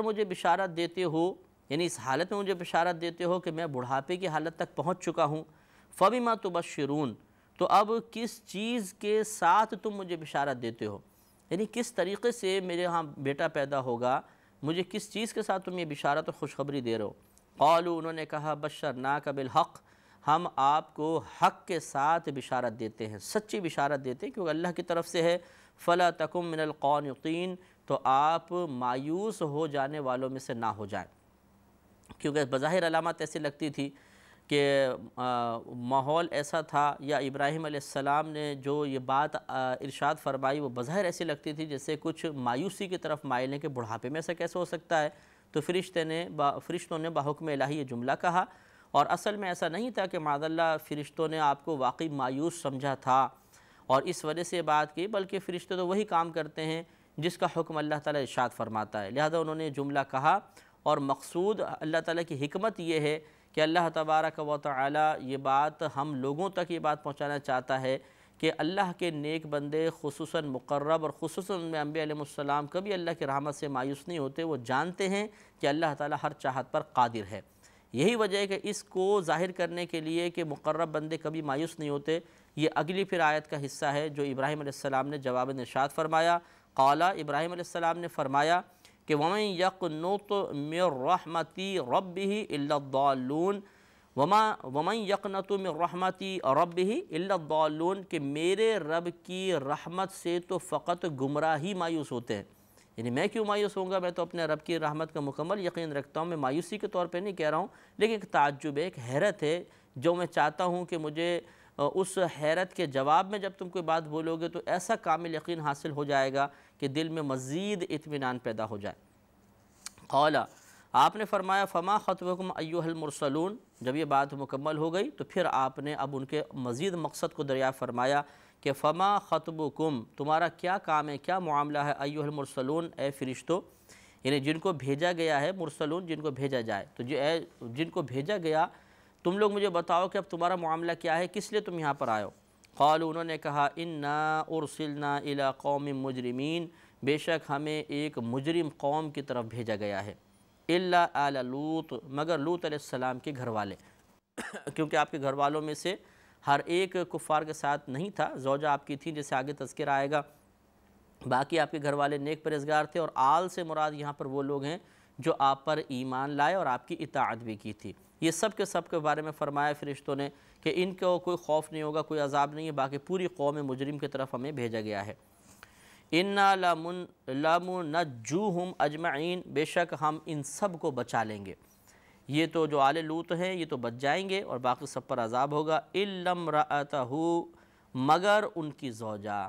مجھے بشارت دیتے ہو، یعنی اس حالت میں مجھے بشارت دیتے ہو کہ میں بڑھاپے کی حالت تک پہنچ چکا ہوں۔ فبما تبشرون، تو اب کس چیز کے ساتھ تم مجھے بشارت دیتے ہو، یعنی کس طریقے سے میرے ہاں بیٹا پیدا ہوگا، مجھے کس چیز کے ساتھ تم یہ بشارت اور خوشخبری دے رہے ہو۔ قالوا، انہوں نے کہا بشرناک بالحق، ہم آپ کو حق کے ساتھ بشارت دیتے ہیں، سچی بشارت دیتے ہیں، کیونکہ اللہ کی طرف سے ہے۔ فلا تکن من القانطین، تو آپ مایوس ہو جانے والوں میں سے نہ ہو جائیں، کیونکہ بظاہر علامات ایسی لگتی تھی کہ ماحول ایسا تھا، یا ابراہیم علیہ السلام نے جو یہ بات ارشاد فرمائی وہ بظاہر ایسی لگتی تھی جیسے کچھ مایوسی کی طرف مائل ہیں کہ بڑھاپے میں ایسا کیسے ہو سکتا ہے۔ تو فرشتوں نے بحکم الہی یہ جملہ کہا، اور اصل میں ایسا نہیں تھا کہ معاذ اللہ فرشتوں نے آپ کو واقعی مایوس سمجھا تھا اور اس وجہ سے بات کی، بلکہ فرشتے تو وہی کام کرتے ہیں جس کا حکم اللہ تعالیٰ ارشاد فرماتا ہے، لہذا انہوں نے جملہ کہا۔ اور مقصود اللہ تعالیٰ کی حکمت یہ ہے کہ اللہ تبارک و تعالیٰ یہ بات ہم لوگوں تک یہ بات پہنچانا چاہتا ہے کہ اللہ کے نیک بندے، خصوصاً مقرب اور خصوصاً ان میں انبیاء علیہ السلام کبھی اللہ کی رحمت سے مایوس نہیں ہوتے، وہ جانتے ہیں کہ اللہ تعالیٰ ہر چاہت پر قادر ہے۔ یہی وجہ ہے کہ اس کو ظاہر کرنے کے لیے کہ مقرب بندے کبھی مایوس نہیں ہوتے، یہ اگلی پھر آیت کا حصہ ہے جو ابراہیم علیہ السلام نے جواب ارشاد فرمایا۔ قال، ابراہیم علیہ السلام نے فرمایا کہ وَمَن يَقْنُطُ مِن رَحْمَةِ رَبِّهِ إِلَّا الضَّالُّونَ، وَمَن يَقْنَطُ مِن رَحْمَةِ رَبِّهِ إِلَّا الضَّالُّونَ، کہ میرے رب کی رحمت سے تو فقط گمراہ ہی مایوس ہوتے ہیں۔ یعنی میں کیوں مایوس ہوں گا، میں تو اپنے رب کی رحمت کا مکمل یقین رکھتا ہوں، میں مایوسی کے طور پہ نہیں کہہ رہا ہوں، لیکن ایک تعجب ہے، ایک حیرت ہے، جو میں چاہتا ہوں کہ مجھے اس حیرت کے جواب میں جب تم کوئی بات بولو گے تو ایسا کامل یقین حاصل ہو جائے گا کہ دل میں مزید اطمینان پیدا ہو جائے۔ قال، آپ نے فرمایا فما خطبکم ایھا المرسلون، جب یہ بات مکمل ہو گئی تو پھر آپ نے اب ان کے مزید مقصد کو دریافت فرمایا کہ فما خطبکم، تمہارا کیا کام ہے، کیا معاملہ ہے، ایھا المرسلون، اے فرشتوں، یعنی جن کو بھیجا گیا ہے، مرسلون جن کو بھیجا جائے، تو جن کو بھیجا گیا تم لوگ مجھے بتاؤ کہ اب تمہارا معاملہ کیا ہے، کس لیے تم یہاں پر آئے ہو۔ قالوا، انہوں نے کہا انا ارسلنا الی قوم مجرمین، بے شک ہمیں ایک مجرم قوم کی طرف بھیجا گیا ہے، الا آل لوط، مگر لوط علیہ السلام کے گھر والے، کیونکہ آپ کے گھر والوں میں سے ہر ایک کفار کے ساتھ نہیں تھا، زوجہ آپ کی تھی جیسے آگے تذکرہ آئے گا، باقی آپ کے گھر والے نیک پرہیزگار تھے، اور آل سے مراد یہاں پر وہ لوگ ہیں جو آپ پر ایمان لائے اور آپ کی اطاعت بھی کی تھی۔ یہ سب کے بارے میں فرمایا فرشتوں نے کہ ان کو کوئی خوف نہیں ہوگا، کوئی عذاب نہیں ہے، باقی پوری قوم مجرم کی طرف ہمیں بھیجا گیا ہے۔ اِنَّا لَمُنَجُّوهُمْ اجمعین، بے شک ہم ان سب کو بچا لیں گے، یہ تو جو آل لوط ہیں یہ تو بچ جائیں گے اور باقی سب پر عذاب ہوگا۔ إِلَّا امْرَأَتَهُ، مگر ان کی زوجہ،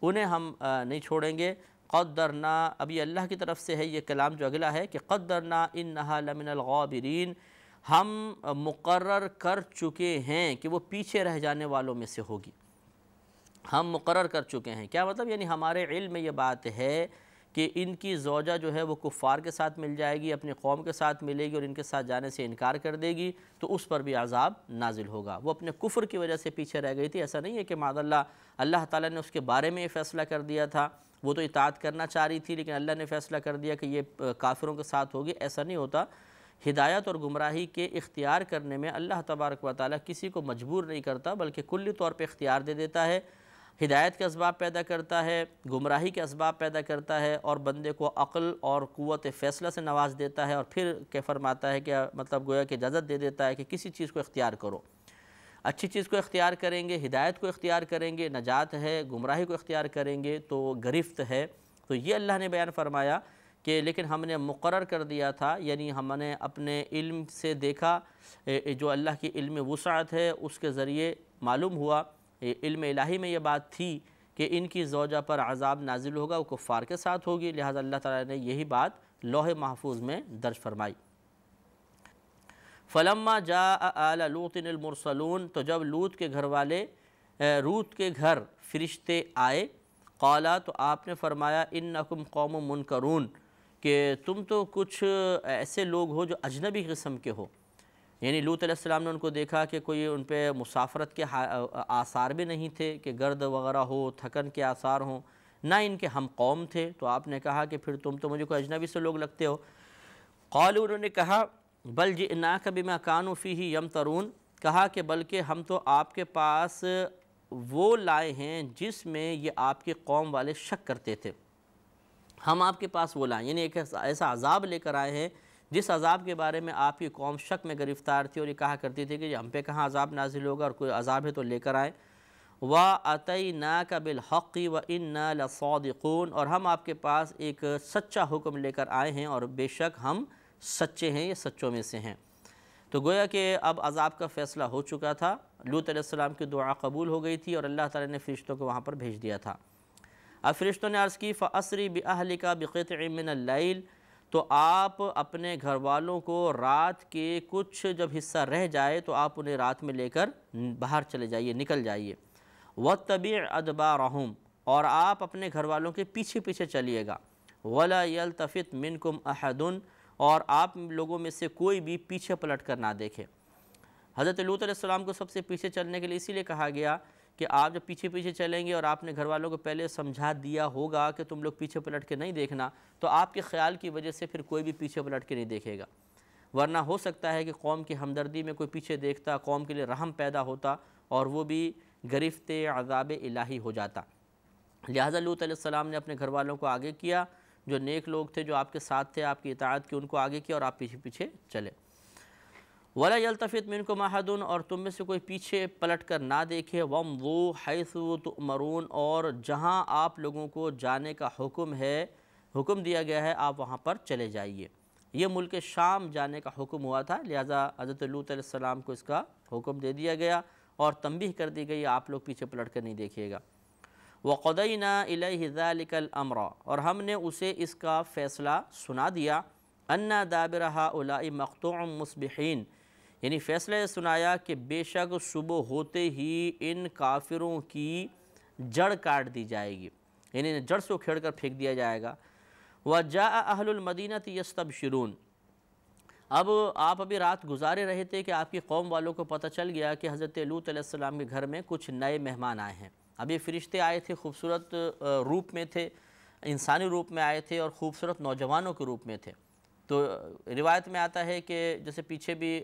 انہیں ہم نہیں چھوڑیں گے۔ قدرنا، اب یہ اللہ کی طرف سے ہے یہ کلام جو اگلا ہے کہ قدرنا انہا لمن الغابرین، ہم مقرر کر چکے ہیں کہ وہ پیچھے رہ جانے والوں میں سے ہوگی، ہم مقرر کر چکے ہیں۔ کیا مطلب، یعنی ہمارے علم میں یہ بات ہے کہ ان کی زوجہ جو ہے وہ کفار کے ساتھ مل جائے گی، اپنی قوم کے ساتھ ملے گی اور ان کے ساتھ جانے سے انکار کر دے گی، تو اس پر بھی عذاب نازل ہوگا۔ وہ اپنے کفر کی وجہ سے پیچھے رہ گئی تھی، ایسا نہیں ہے کہ معاذ اللہ اللہ تعالیٰ نے اس کے بارے میں یہ فیصلہ کر دیا تھا، وہ تو اطاعت کرنا چاہ رہی تھی لیکن اللہ نے فیصلہ کر دیا کہ یہ کافروں کے ساتھ ہوگی. ایسا نہیں ہوتا. ہدایت اور گمراہی کے اختیار کرنے میں اللہ تبارک و تعالیٰ کسی کو مجبور نہیں کرتا بلکہ کلی طور پہ اختیار دے دیتا ہے. ہدایت کے اسباب پیدا کرتا ہے, گمراہی کے اسباب پیدا کرتا ہے, اور بندے کو عقل اور قوت فیصلہ سے نواز دیتا ہے, اور پھر کہ فرماتا ہے کہ مطلب گویا کہ اجازت دے دیتا ہے کہ کسی چیز کو اختیار کرو. اچھی چیز کو اختیار کریں گے, ہدایت کو اختیار کریں گے, نجات ہے. گمراہی کو اختیار کریں گے تو گرفت ہے. تو یہ اللہ نے بیان فرمایا کہ لیکن ہم نے مقرر کر دیا تھا, یعنی ہم نے اپنے علم سے دیکھا, جو اللہ کی علم وسعت ہے اس کے ذریعے معلوم ہوا, علم الہی میں یہ بات تھی کہ ان کی زوجہ پر عذاب نازل ہوگا, وہ کفار کے ساتھ ہوگی, لہٰذا اللہ تعالیٰ نے یہی بات لوح محفوظ میں درج فرمائی. فلما جاء آل لوط المرسلون, تو جب لوط کے گھر والے لوط کے گھر فرشتے آئے, قالا, تو آپ نے فرمایا, انکم قوم منکرون, کہ تم تو کچھ ایسے لوگ ہو جو اجنبی قسم کے ہو. یعنی لوط علیہ السلام نے ان کو دیکھا کہ کوئی ان پہ مسافرت کے آثار بھی نہیں تھے کہ گرد وغیرہ ہو, تھکن کے آثار ہوں, نہ ان کے ہم قوم تھے. تو آپ نے کہا کہ پھر تم تو مجھے کوئی اجنبی سے لوگ لگتے ہو. قالوا, انہوں نے کہا, بل جئناک بما كانوا فیہ یمترون, کہا کہ بلکہ ہم تو آپ کے پاس وہ لائے ہیں جس میں یہ آپ کی قوم والے شک کرتے تھے. ہم آپ کے پاس وہ لائیں, یعنی ایک ایسا عذاب لے کر آئے ہیں جس عذاب کے بارے میں آپ کی قوم شک میں گرفتار تھی, اور یہ کہا کرتی تھی کہ ہم پہ کہاں عذاب نازل ہوگا, اور کوئی عذاب ہے تو لے کر آئیں. وَأَتَيْنَاكَ بِالْحَقِّ وَإِنَّا لَصَادِقُونَ, اور ہم آپ کے پاس ایک سچا حکم لے کر آئے ہیں اور بے شک ہم سچے ہیں, یہ سچوں میں سے ہیں. تو گویا کہ اب عذاب کا فیصلہ ہو چکا تھا. لوط علیہ السلام کی دعا قبول ہو گئی تھی اور اللہ تعالیٰ نے فرشتوں کو وہاں پر بھیج دیا تھا. اب فرشتوں نے عرض کی, فَأَسْرِ بِأَهْلِكَ بِقِطْعٍ مِّنَ اللَّيْلِ, تو آپ اپنے گھر والوں کو رات کے کچھ جب حصہ رہ جائے تو آپ انہیں رات میں لے کر باہر چلے جائیے, نکل جائیے. وَاتَّبِعْ أَدْبَارَهُمْ, اور آپ اپنے گھر والوں کے پیچھے پیچھے چلیے گا. وَلَا يَلْتَفِتْ مِنْكُمْ أَحَدٌ, اور آپ لوگوں میں سے کوئی بھی پیچھے پلٹ کر نہ دیکھے. حضرت لوط علیہ السلام کو سب سے پیچھے چلنے کے لیے اسی لیے کہا گیا کہ آپ جب پیچھے پیچھے چلیں گے اور آپ نے گھر والوں کو پہلے سمجھا دیا ہوگا کہ تم لوگ پیچھے پلٹ کے نہیں دیکھنا, تو آپ کے خیال کی وجہ سے پھر کوئی بھی پیچھے پلٹ کے نہیں دیکھے گا. ورنہ ہو سکتا ہے کہ قوم کی ہمدردی میں کوئی پیچھے دیکھتا, قوم کے لیے رحم پیدا ہوتا, اور وہ بھی گرفت عذاب الہی ہو جاتا. لہٰذا لوط علیہ السلام نے اپنے گھر والوں کو آگے کیا, جو نیک لوگ تھے, جو آپ کے ساتھ تھے, آپ کی اطاعت کی, ان کو آگے کیا اور آپ پیچھے پیچھے چلے. وَلَا يَلْتَفِتْ مِنْكُمْ أَحَدٌ, اور تم میں سے کوئی پیچھے پلٹ کر نہ دیکھے. وَامْضُوا حَيْثُ تُؤْمَرُونَ, اور جہاں آپ لوگوں کو جانے کا حکم دیا گیا ہے آپ وہاں پر چلے جائیے. یہ ملک شام جانے کا حکم ہوا تھا, لہٰذا حضرت لوط علیہ السلام کو اس کا حکم دے دیا گیا اور تنبیہ کر دی گئی آپ لوگ پیچھے پلٹ کر نہیں دیکھیے گا. وَقَضَيْنَا إِلَيْهِ ذَلِكَ الْأَمْرَ, اور ہم نے اسے اس کا فیصلہ سنا دیا. أَنَّ دَابِرَ هَؤُلَاءِ مَقْطُوعٌ مُصْبِحِينَ, یعنی فیصلہ یہ سنایا کہ بے شک صبح ہوتے ہی ان کافروں کی جڑ کاٹ دی جائے گی, یعنی جڑ سے اکھیڑ کر پھینک دیا جائے گا. وَجَاءَ أَهْلُ الْمَدِينَةِ يَسْتَبْشِرُونَ, اب آپ ابھی رات گزارے رہے تھے کہ آپ کی قوم والوں کو پتہ چل گیا کہ حضرت لوط علیہ السلام کے گھر میں کچھ نئے مہمان آئے ہیں. اب یہ فرشتے آئے تھے, خوبصورت روپ میں تھے, انسانی روپ میں آئے تھے اور خوبصورت نوجوانوں کے روپ میں تھے. تو روایت میں آتا ہے کہ جیسے پیچھے بھی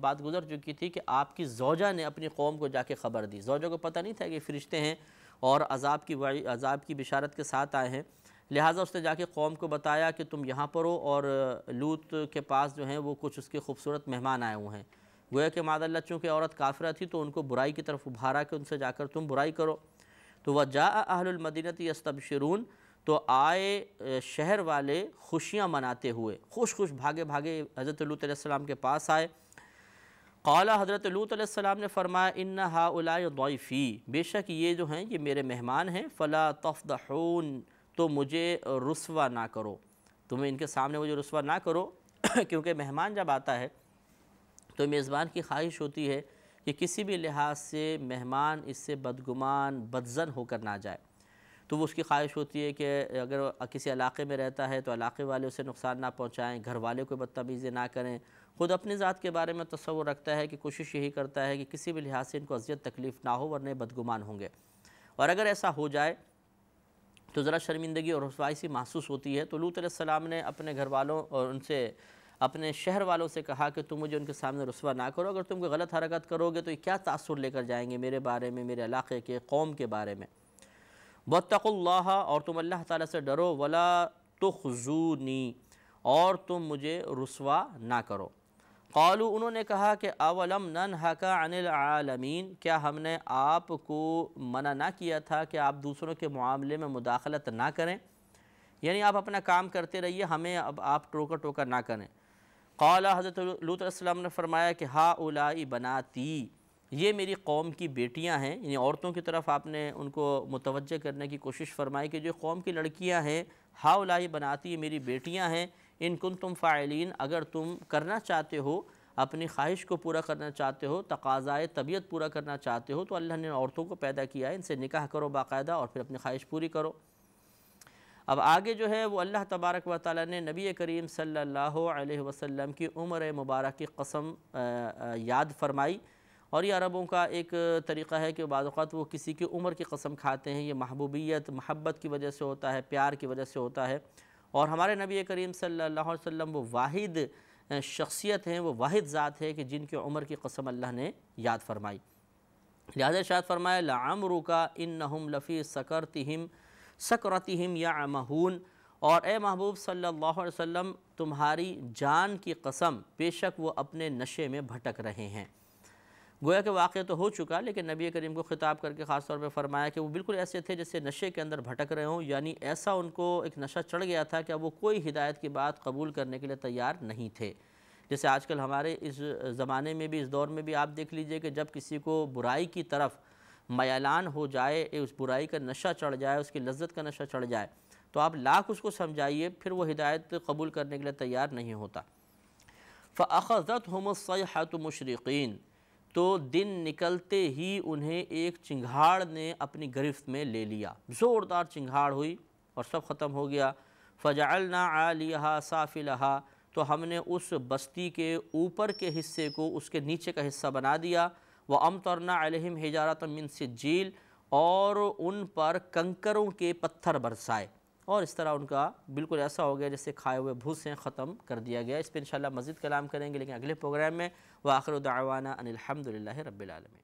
بات گزر چکی تھی کہ آپ کی زوجہ نے اپنی قوم کو جا کے خبر دی. زوجہ کو پتہ نہیں تھا کہ فرشتے ہیں اور عذاب کی بشارت کے ساتھ آئے ہیں, لہٰذا اس نے جا کے قوم کو بتایا کہ تم یہاں پر ہو اور لوط کے پاس جو ہیں وہ کچھ اس کے خوبصورت مہمان آئے ہوئے ہیں. گویا کہ معاذ اللہ چونکہ عورت کافرہ تھی تو ان کو برائی کی طرف ابھارا کہ ان سے جا کر تم برائی کرو. تو وَجَاءَ أَهْلُ الْمَدِينَةِ يَسْتَبْشِرُونَ, تو آئے شہر والے خوشیاں مناتے ہوئے, خوش بھاگے بھاگے حضرت لوط علیہ السلام کے پاس آئے. قال, حضرت لوط علیہ السلام نے فرمایا, إِنَّ هَؤُلَاءِ ضَيْفِي, بے شک یہ جو ہیں یہ میرے مہمان ہیں. فَلَا تَفْضَحُونَ, تو مجھے رسوا نہ کرو, تم ان کے سامنے مجھے رسوا نہ کرو. کیونکہ مہمان جب آتا ہے تو میزبان کی خواہش ہوتی ہے کہ کسی بھی لحاظ سے مہمان اس سے بدگمان بدظن ہو کر نہ جائے. تو وہ اس کی خواہش ہوتی ہے کہ اگر کسی علاقے میں رہتا ہے تو علاقے والے اسے نقصان نہ پہنچائیں, گھر والے کو بدتمیزی نہ کریں. خود اپنی ذات کے بارے میں تصور رکھتا ہے کہ کوشش یہی کرتا ہے کہ کسی بھی لحاظ سے ان کو اذیت تکلیف نہ ہو ورنہ بدگمان ہوں گے. اور اگر ایسا ہو جائے تو ذرا شرمندگی اور رسوائی سی محسوس ہوتی ہے۔ تو لوط علیہ السلام نے اپنے گھر والوں اور ان سے اپنے شہر والوں سے کہا کہ تم مجھے ان کے سامنے رسوا نہ کرو، اگر تم کوئی غلط حرکت کرو گے تو یہ کیا تاثر لے کر جائیں گے میرے بارے میں، میرے علاقے کے، قوم کے بارے میں۔ وَاتَّقُوا اللَّهَ، اور تم اللہ تعالیٰ سے ڈرو، وَلَا تُخْزُونِي، اور تم مجھے رسوا نہ کرو۔ قالوا، انہوں نے کہا کہ اولم ننہک عن العالمین، کیا ہم نے آپ کو منع نہ کیا تھا کہ آپ دوسروں کے معاملے میں مداخلت نہ کریں، یعنی آپ اپنا کام کرتے رہیے، ہمیں اب آپ ٹوکا ٹوکا نہ کریں۔ قال، حضرت لوط علیہ السلام نے فرمایا کہ ہؤلاء بناتی، یہ میری قوم کی بیٹیاں ہیں، یعنی عورتوں کی طرف آپ نے ان کو متوجہ کرنے کی کوشش فرمائی کہ جو قوم کی لڑکیاں ہیں، ہؤلاء بناتی، یہ میری بیٹیاں ہیں، ان کنتم فاعلین، اگر تم کرنا چاہتے ہو، اپنی خواہش کو پورا کرنا چاہتے ہو، تقاضائے طبیعت پورا کرنا چاہتے ہو، تو اللہ نے عورتوں کو پیدا کیا ہے، ان سے نکاح کرو باقاعدہ اور پھر اپنی خواہش پوری کرو۔ اب آگے جو ہے وہ اللہ تبارک و تعالیٰ نے نبی کریم صلی اللہ علیہ وسلم کی عمر مبارک کی قسم یاد فرمائی، اور یہ عربوں کا ایک طریقہ ہے کہ بعض اوقات وہ کسی کی عمر کی قسم کھاتے ہیں، یہ محبوبیت، محبت کی وجہ سے ہوتا ہے، پیار کی وجہ سے ہوتا ہے، اور ہمارے نبی کریم صلی اللہ علیہ وسلم وہ واحد شخصیت ہیں، وہ واحد ذات ہے کہ جن کی عمر کی قسم اللہ نے یاد فرمائی۔ لہذا ارشاد فرمایا لعمرک انہم لفی سکرتہم یعمہون، اور اے محبوب صلی اللہ علیہ وسلم تمہاری جان کی قسم، بے شک وہ اپنے نشے میں بھٹک رہے ہیں۔ گویا کہ واقعہ تو ہو چکا، لیکن نبی کریم کو خطاب کر کے خاص طور پہ فرمایا کہ وہ بالکل ایسے تھے جیسے نشے کے اندر بھٹک رہے ہوں، یعنی ایسا ان کو ایک نشہ چڑھ گیا تھا کہ اب وہ کوئی ہدایت کی بات قبول کرنے کے لیے تیار نہیں تھے۔ جیسے آج کل ہمارے اس زمانے میں بھی، اس دور میں بھی آپ دیکھ لیجئے کہ جب کسی کو برائی کی طرف میلان ہو جائے، اس برائی کا نشہ چڑھ جائے، اس کی لذت کا نشہ چڑھ جائے، تو آپ لاکھ اس کو سمجھائیے، پھر وہ ہدایت قبول کرنے کے لیے تیار نہیں ہوتا۔ فَأَخَذَتْهُمُ الصَّيْحَةُ مُشْرِقِينَ، تو دن نکلتے ہی انہیں ایک چنگھاڑ نے اپنی گرفت میں لے لیا، زوردار چنگھاڑ ہوئی اور سب ختم ہو گیا۔ فَجَعَلْنَا عَالِيَهَا سَافِلَهَا، تو ہم نے اس بستی کے اوپر کے حصے کو اس کے نیچے کا حصہ بنا دیا۔ وَأَمْطَرْنَا عَلَيْهِمْ حِجَارَةً مِّن سِجِّيلٍ، اور ان پر کنکروں کے پتھر برسائے، اور اس طرح ان کا بالکل ایسا ہو گیا جیسے کھائے ہوئے بھوسے ختم کر دیا گیا۔ اس پہ انشاءاللہ مزید کلام کریں گے، لیکن اگلے پروگرام میں۔ وآخر دعوانا ان الحمد للہ رب العالمین۔